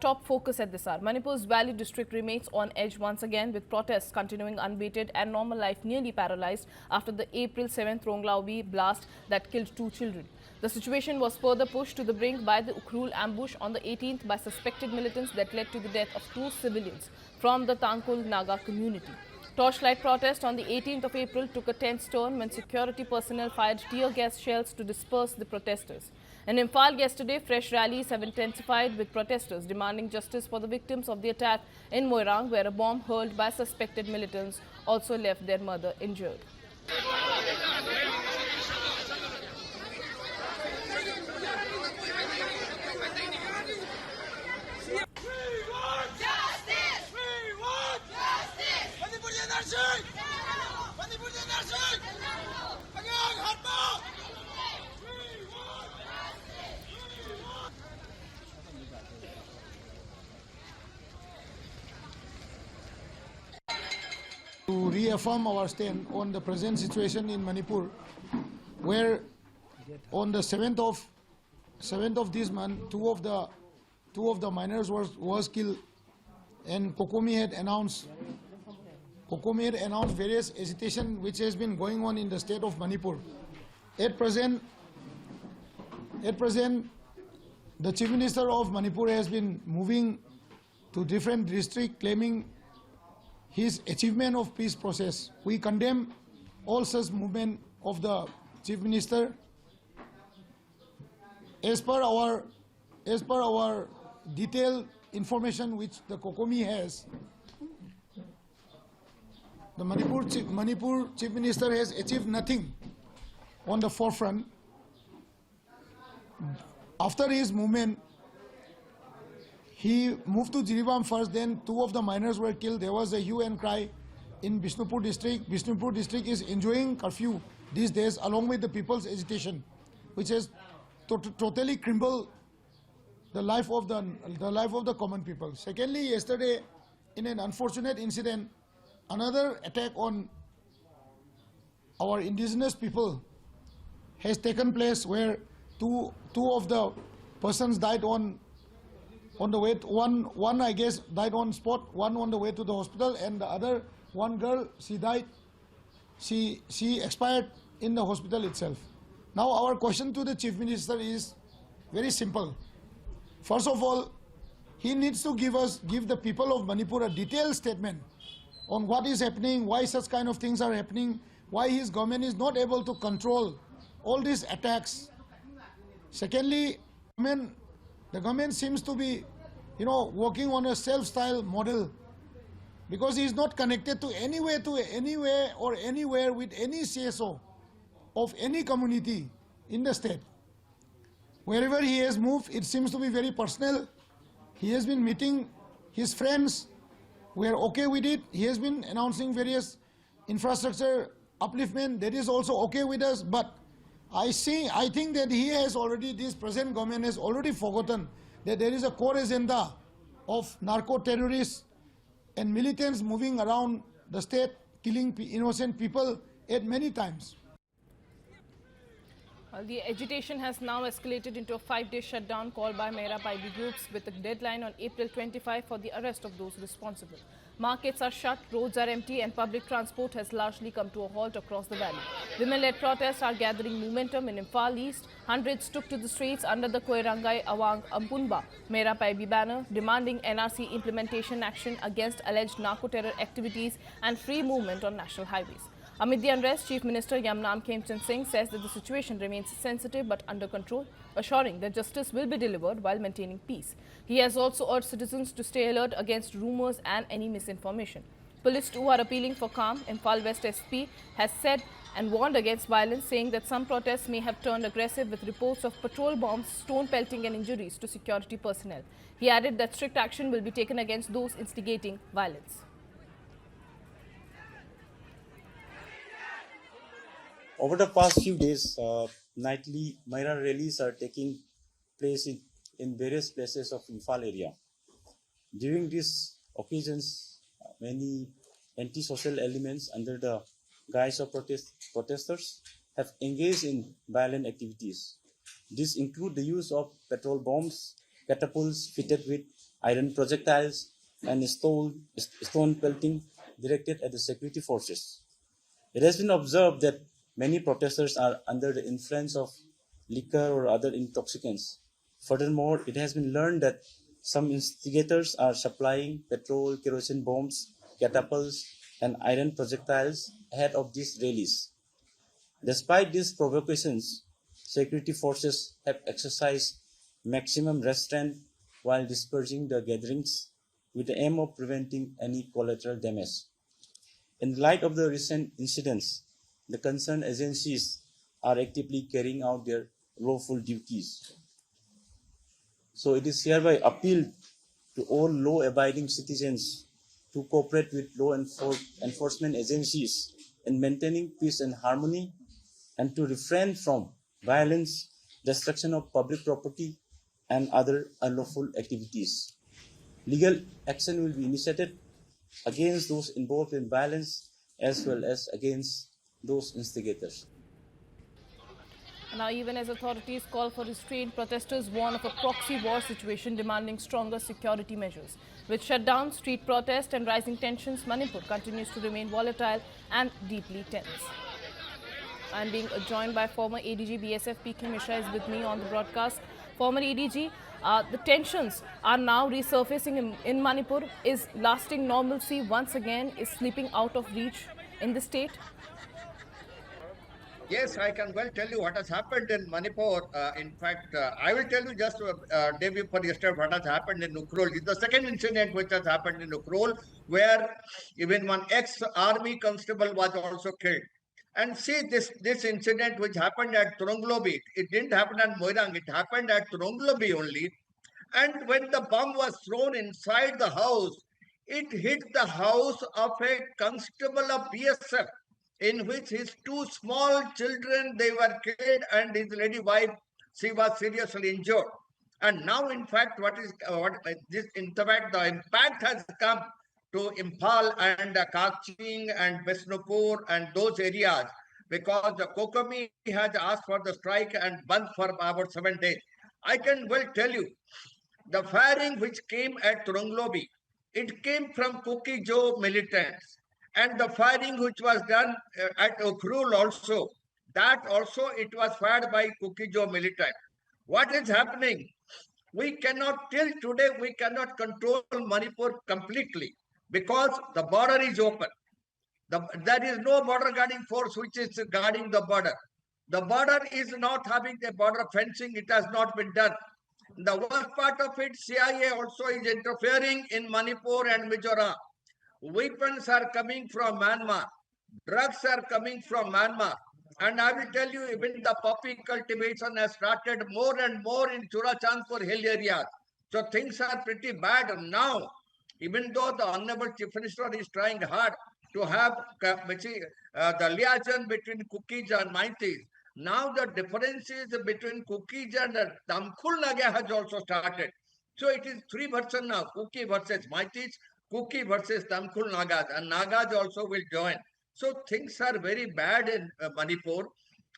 top focus at this hour. Manipur's Valley district remains on edge once again, with protests continuing unabated and normal life nearly paralyzed after the April 7th Tronglaobi blast that killed 2 children. The situation was further pushed to the brink by the Ukhrul ambush on the 18th by suspected militants that led to the death of 2 civilians from the Tangkul Naga community. Torchlight protest on the 18th of April took a tense turn when security personnel fired tear gas shells to disperse the protesters. In Imphal yesterday, fresh rallies have intensified with protesters demanding justice for the victims of the attack in Moirang, where a bomb hurled by suspected militants also left their mother injured. To reaffirm our stand on the present situation in Manipur, where on the 7th of this month, two of the miners was killed, and Kokomi had announced various agitation which has been going on in the state of Manipur. At present, the Chief Minister of Manipur has been moving to different districts claiming his achievement of peace process. We condemn all such movement of the Chief Minister. As per our detailed information which the Kokomi has, the Manipur Chief Minister has achieved nothing on the forefront. After his movement, he moved to Jiribam first, then 2 of the miners were killed. There was a hue and cry in Bishnupur district. Bishnupur district is enjoying curfew these days along with the people's agitation, which has totally crumbled the life of the common people. Secondly, yesterday, in an unfortunate incident, another attack on our indigenous people has taken place, where two of the persons died on the way. One I guess died on spot, one on the way to the hospital, and the other, one girl, she died. She expired in the hospital itself. Now our question to the Chief Minister is very simple. First of all, he needs to give the people of Manipur a detailed statement on what is happening, why such kind of things are happening, why his government is not able to control all these attacks. Secondly, the government seems to be, working on a self-style model, because he is not connected to anywhere or anywhere with any CSO of any community in the state. Wherever he has moved, it seems to be very personal. He has been meeting his friends. We are okay with it. He has been announcing various infrastructure upliftment. That is also okay with us. But I think that this present government has already forgotten that there is a core agenda of narco-terrorists and militants moving around the state, killing innocent people at many times. The agitation has now escalated into a 5-day shutdown called by meitei groups, with a deadline on April 25 for the arrest of those responsible. Markets are shut, roads are empty, and public transport has largely come to a halt across the valley. Women-led protests are gathering momentum in Imphal East. Hundreds took to the streets under the Koirangai Awang Ampunba meitei banner, demanding NRC implementation action against alleged narco-terror activities and free movement on national highways. Amid the unrest, Chief Minister Yamnam Khemchand Singh says that the situation remains sensitive but under control, assuring that justice will be delivered while maintaining peace. He has also urged citizens to stay alert against rumours and any misinformation. Police too are appealing for calm. Imphal West SP has said and warned against violence, saying that some protests may have turned aggressive, with reports of patrol bombs, stone pelting and injuries to security personnel. He added that strict action will be taken against those instigating violence. Over the past few days, nightly Maira rallies are taking place in various places of Imphal area. During these occasions, many anti-social elements under the guise of protesters have engaged in violent activities. These include the use of petrol bombs, catapults fitted with iron projectiles, and stone pelting directed at the security forces. It has been observed that many protesters are under the influence of liquor or other intoxicants. Furthermore, it has been learned that some instigators are supplying petrol, kerosene bombs, catapults, and iron projectiles ahead of these rallies. Despite these provocations, security forces have exercised maximum restraint while dispersing the gatherings with the aim of preventing any collateral damage. In light of the recent incidents, the concerned agencies are actively carrying out their lawful duties. So it is hereby appealed to all law-abiding citizens to cooperate with law enforcement agencies in maintaining peace and harmony, and to refrain from violence, destruction of public property, and other unlawful activities. Legal action will be initiated against those involved in violence as well as against those instigators. Now, even as authorities call for restraint, protesters warn of a proxy war situation demanding stronger security measures. With shutdown, street protest and rising tensions, Manipur continues to remain volatile and deeply tense. I'm being joined by former ADG BSF PK Mishra is with me on the broadcast. Former ADG, the tensions are now resurfacing in Manipur. Is lasting normalcy once again is slipping out of reach in the state? Yes, I can well tell you what has happened in Manipur. In fact, I will tell you just day before yesterday what has happened in Ukhrul. It's the second incident which has happened in Ukhrul, where even one ex-army constable was also killed. And see, this incident which happened at Tronglaobi, it didn't happen at Moirang, it happened at Tronglaobi only. And when the bomb was thrown inside the house, it hit the house of a constable of BSF, in which his two small children, they were killed, and his lady wife, she was seriously injured. And now, in fact, the impact has come to imphal and Kaching and Bisnupur and those areas, because the Kokomi has asked for the strike and band for about 7 days. I can well tell you, the firing which came at Tronglaobi, it came from Kuki militants. And the firing which was done at Ukhrul also, that also it was fired by Kuki militant. What is happening? We cannot, till today, we cannot control Manipur completely because the border is open. There is no border guarding force which is guarding the border. The border is not having a border fencing. It has not been done. The worst part of it, CIA also is interfering in Manipur and Mizoram. Weapons are coming from Myanmar. Drugs are coming from Myanmar. And I will tell you, even the poppy cultivation has started more and more in Churachandpur hill areas. So things are pretty bad now. Even though the Honorable Chief Minister is trying hard to have the liaison between Kukis and Meiteis. Now the differences between Kukis and Damkhul Naga has also started. So it is three versions now, Kuki versus Meiteis, Kuki versus Damkhul Nagas, and Nagas also will join. So things are very bad in Manipur,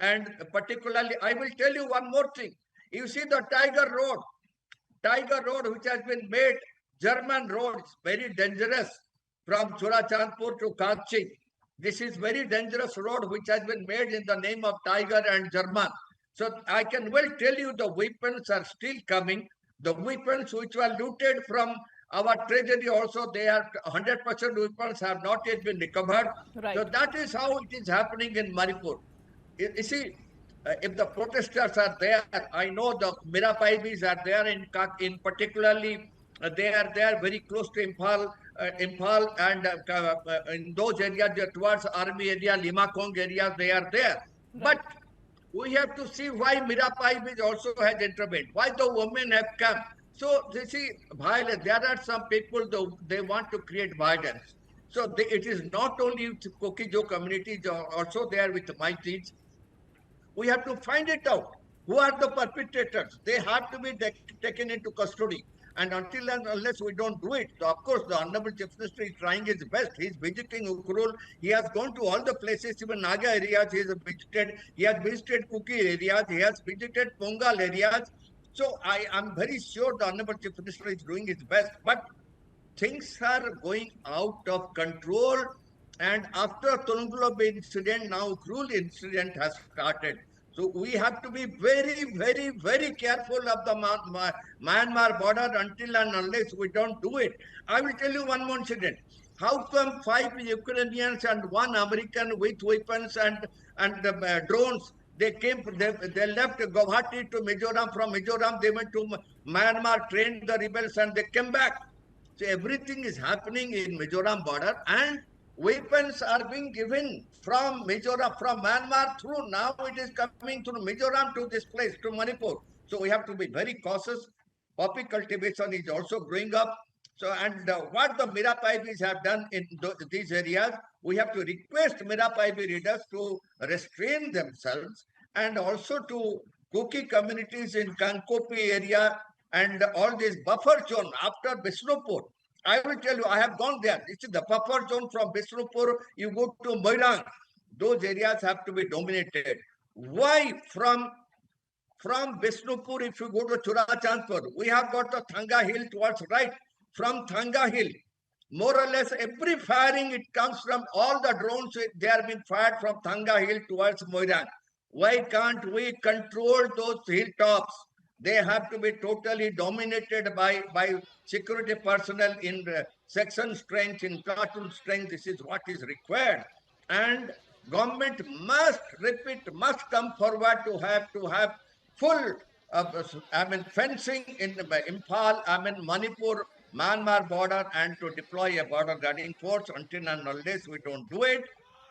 and particularly, I will tell you one more thing. You see the Tiger Road which has been made, German road, very dangerous from Churachandpur to Kaching. This is very dangerous road which has been made in the name of Tiger and German. So I can well tell you the weapons are still coming. The weapons which were looted from our treasury also, they are 100% weapons have not yet been recovered. Right. So that is how it is happening in Manipur. You see, if the protesters are there, I know the Mirapaibis are there in particularly, they are very close to imphal and in those areas towards army area, Limakong areas, they are there. Right. But we have to see why Mirapaibis also has intervened, why the women have come. So they see violence. There are some people they want to create violence. So it is not only with Kokijo communities, also there with Meiteis. We have to find it out. Who are the perpetrators? They have to be taken into custody. And until and unless we don't do it, of course, the Honorable Chief Minister is trying his best. He's visiting Ukhrul. He has gone to all the places, even Naga areas he has visited. He has visited Kuki areas. He has visited Pongal areas. So I am very sure the Honorable Chief Minister is doing his best, but things are going out of control. And after Tronglaobi incident, now Ukhrul incident has started. So we have to be very, very, very careful of the Myanmar border until and unless we don't do it. I will tell you one more incident. How come 5 Ukrainians and 1 American with weapons and drones, they left Guwahati to Mizoram. From Mizoram, they went to Myanmar, trained the rebels, and they came back. So everything is happening in Mizoram border, and weapons are being given from Mizoram, from Myanmar through. Now it is coming through Mizoram to this place, to Manipur. So we have to be very cautious. Poppy cultivation is also growing up. So, and what the Mirapaibis have done in these areas, we have to request Mirapaibi readers to restrain themselves, and also to Kuki communities in Kankopi area and all this buffer zone after Bishnupur. I will tell you, I have gone there. This is the buffer zone from Bishnupur. You go to Moirang. Those areas have to be dominated. Why from Bishnupur, if you go to Churachandpur, we have got the Thanga Hill towards right. From Thanga Hill, more or less every firing, it comes from all the drones, they are being fired from Thanga Hill towards Moirang. Why can't we control those hilltops? They have to be totally dominated by security personnel in section strength, in platoon strength. This is what is required. And government must, repeat, must come forward to have full fencing in imphal, Manipur, Myanmar border, and to deploy a border guarding force. Until and unless we don't do it,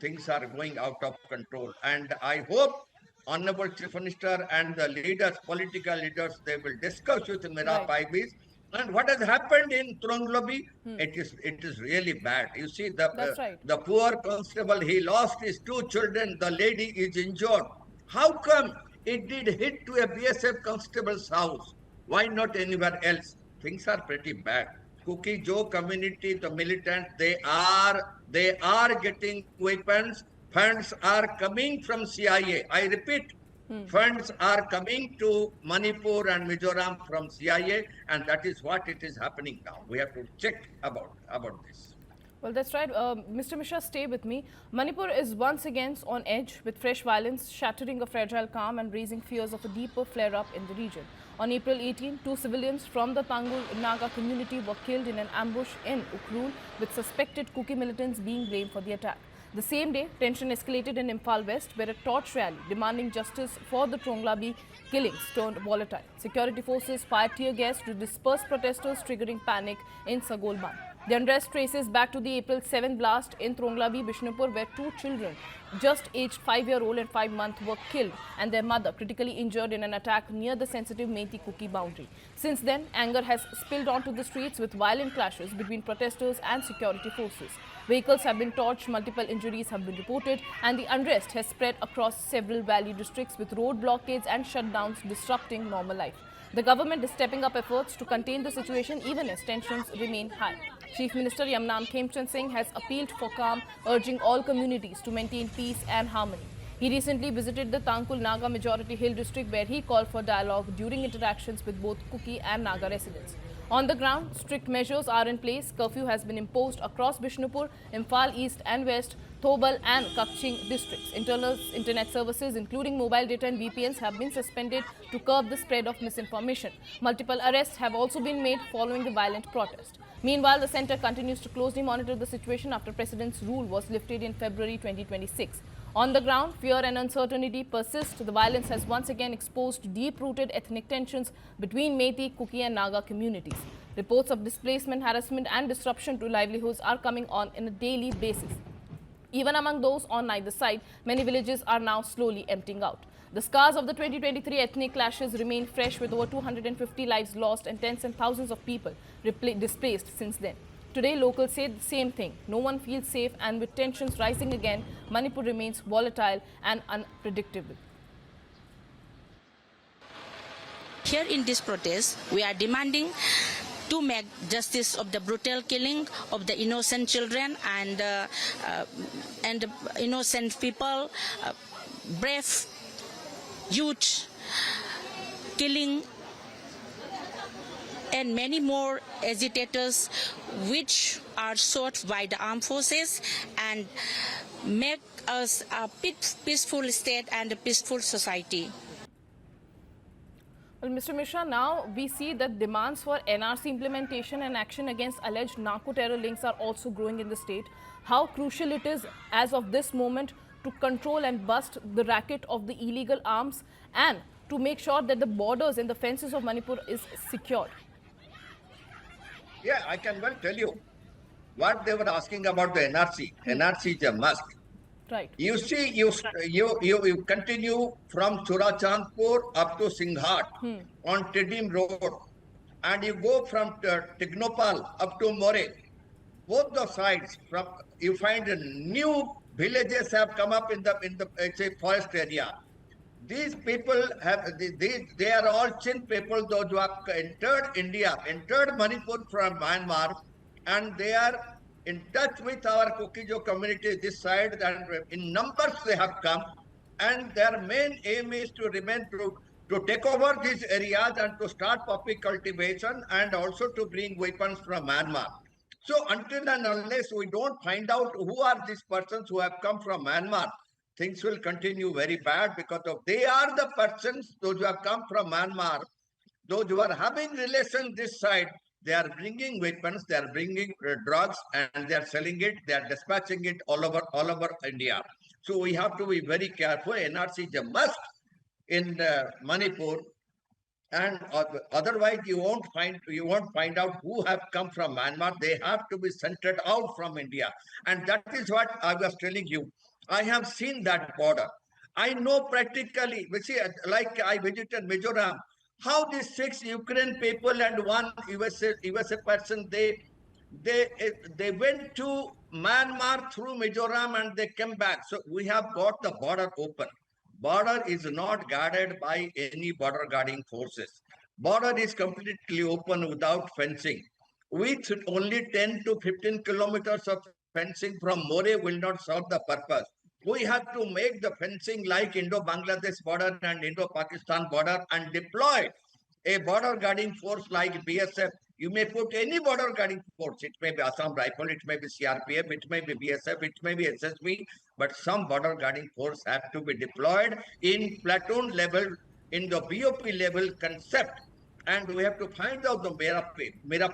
things are going out of control. And I hope Honorable Chief Minister and the leaders, political leaders, they will discuss with Mirapaibis. And what has happened in Tronglaobi, it is really bad. You see, the poor constable, he lost his 2 children. The lady is injured. How come it did hit to a BSF constable's house? Why not anywhere else? Things are pretty bad. Kuki Jo community, the militants, they are getting weapons. Funds are coming from CIA. I repeat, funds are coming to Manipur and Mizoram from CIA, and that is what it is happening now. We have to check about this. Well, that's right. Mr. Mishra, stay with me. Manipur is once again on edge with fresh violence, shattering a fragile calm and raising fears of a deeper flare-up in the region. On April 18, 2 civilians from the Tangul Naga community were killed in an ambush in Ukhrul, with suspected Kuki militants being blamed for the attack. The same day, tension escalated in Imphal West, where a torch rally demanding justice for the Tronglaobi killings turned volatile. Security forces fired tear gas to disperse protesters, triggering panic in Sagolban. The unrest traces back to the April 7 blast in Tronglaobi, Bishnupur, where 2 children, just aged 5-year-old and 5-month, were killed and their mother critically injured in an attack near the sensitive Meitei Kuki boundary. Since then, anger has spilled onto the streets with violent clashes between protesters and security forces. Vehicles have been torched, multiple injuries have been reported, and the unrest has spread across several valley districts with road blockades and shutdowns disrupting normal life. The government is stepping up efforts to contain the situation even as tensions remain high. Chief Minister Yamnam Khemchand Singh has appealed for calm, urging all communities to maintain peace and harmony. He recently visited the Tangul Naga Majority Hill district, where he called for dialogue during interactions with both Kuki and Naga residents. On the ground, strict measures are in place. Curfew has been imposed across Bishnupur, Imphal East and West, Thobal and Kakching districts. Internet services, including mobile data and VPNs, have been suspended to curb the spread of misinformation. Multiple arrests have also been made following the violent protest. Meanwhile, the centre continues to closely monitor the situation after President's rule was lifted in February 2026. On the ground, fear and uncertainty persist. The violence has once again exposed deep-rooted ethnic tensions between Meitei, Kuki and Naga communities. Reports of displacement, harassment and disruption to livelihoods are coming on a daily basis. Even among those on neither side, many villages are now slowly emptying out. The scars of the 2023 ethnic clashes remain fresh, with over 250 lives lost and tens and thousands of people displaced since then. Today, locals say the same thing. No one feels safe, and with tensions rising again, Manipur remains volatile and unpredictable. Here in this protest, we are demanding to make justice of the brutal killing of the innocent children and innocent people, brave youth, killing and many more agitators which are sought by the armed forces and make us a peaceful state and a peaceful society. Well, Mr. Mishra, now we see that demands for NRC implementation and action against alleged narco-terror links are also growing in the state. How crucial it is as of this moment to control and bust the racket of the illegal arms and to make sure that the borders and the fences of Manipur is secured? Yeah, I can well tell you what they were asking about the NRC. NRC is a must. Right. You see, you continue from Churachandpur up to Singhat on Tedim Road, and you go from Tignopal up to More. Both the sides, from you find new villages have come up in the forest area. These people have they are all Chin people, those who have entered India, entered Manipur from Myanmar, and they are in touch with our Kukijo community this side, and in numbers they have come, and their main aim is to take over these areas and to start poppy cultivation and also to bring weapons from Myanmar. So until and unless we don't find out who are these persons who have come from Myanmar, things will continue very bad because they are the persons, those who have come from Myanmar, those who are having relations this side, they are bringing weapons, they are bringing drugs, and they are selling it, they are dispatching it all over India. So we have to be very careful. NRC is a must in Manipur, and otherwise you won't find out who have come from Myanmar. They have to be centered out from India, and that is what I was telling you. I have seen that border. I know practically. See, like I visited Mizoram, how these 6 Ukraine people and 1 USA person, they went to Myanmar through Mizoram and they came back. So we have got the border open. Border is not guarded by any border guarding forces. Border is completely open without fencing. With only 10 to 15 kilometers of fencing from More will not solve the purpose. We have to make the fencing like Indo-Bangladesh border and Indo-Pakistan border and deploy a border guarding force like BSF. You may put any border guarding force. It may be Assam Rifle, it may be CRPF, it may be BSF, it may be SSB, but some border guarding force have to be deployed in platoon level, in the BOP level concept. And we have to find out the Mera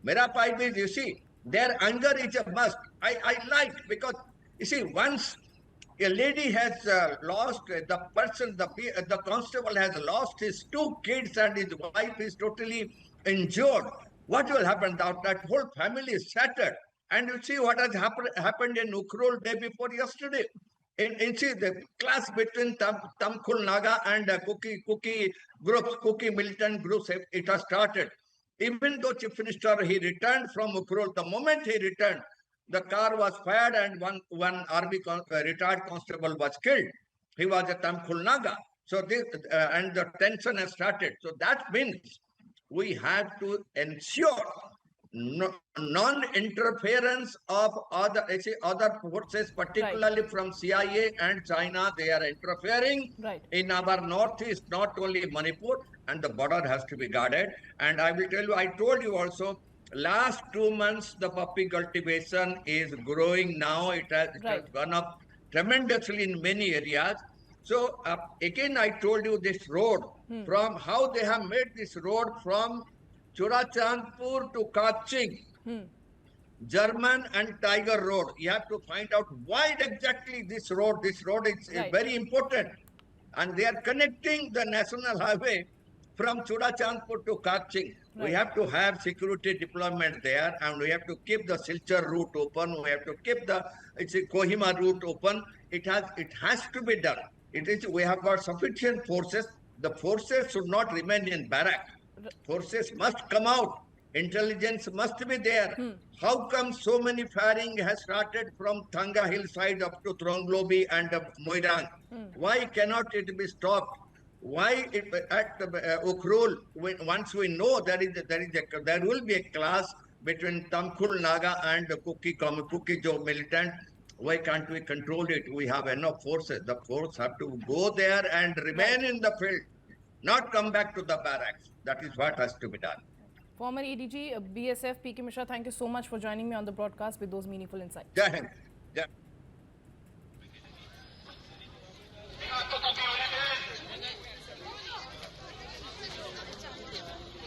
Paibis, you see, their anger is a must. I like, because you see, once a lady has lost, the constable has lost his 2 kids and his wife is totally injured. What will happen? That whole family is shattered. And you see what has happened in Ukhrul day before yesterday. And see the clash between Tamkhul Naga and Kuki groups, Kuki militant groups, it has started. Even though Chief Minister, he returned from Ukhrul, the moment he returned, the car was fired and one army retired constable was killed. He was a Tamkhul Naga. So this and the tension has started. So that means we have to ensure non-interference of other forces, particularly from CIA and China. They are interfering in our northeast, not only Manipur, and the border has to be guarded. And I will tell you, I told you also, last 2 months, the poppy cultivation is growing now. It has gone up tremendously in many areas. So again, I told you this road, from how they have made this road from Churachandpur to Kaching, German and Tiger Road. You have to find out why exactly this road. This road is very important. And they are connecting the national highway from Churachandpur to Kaching. We have to have security deployment there, and we have to keep the Silchar route open. We have to keep the Kohima route open. It has to be done. We have got sufficient forces. The forces should not remain in barrack. Forces must come out. Intelligence must be there. How come so many firing has started from Thanga hillside up to Tronglaobi and Moirang? Why cannot it be stopped? Why at Ukhrul, once we know there will be a clash between Tamkhul Naga and the Kuki militant, why can't we control it? We have enough forces. The force have to go there and remain in the field, not come back to the barracks. That is what has to be done. Former ADG BSF PK Mishra, thank you so much for joining me on the broadcast with those meaningful insights. Jai Hind. Yeah.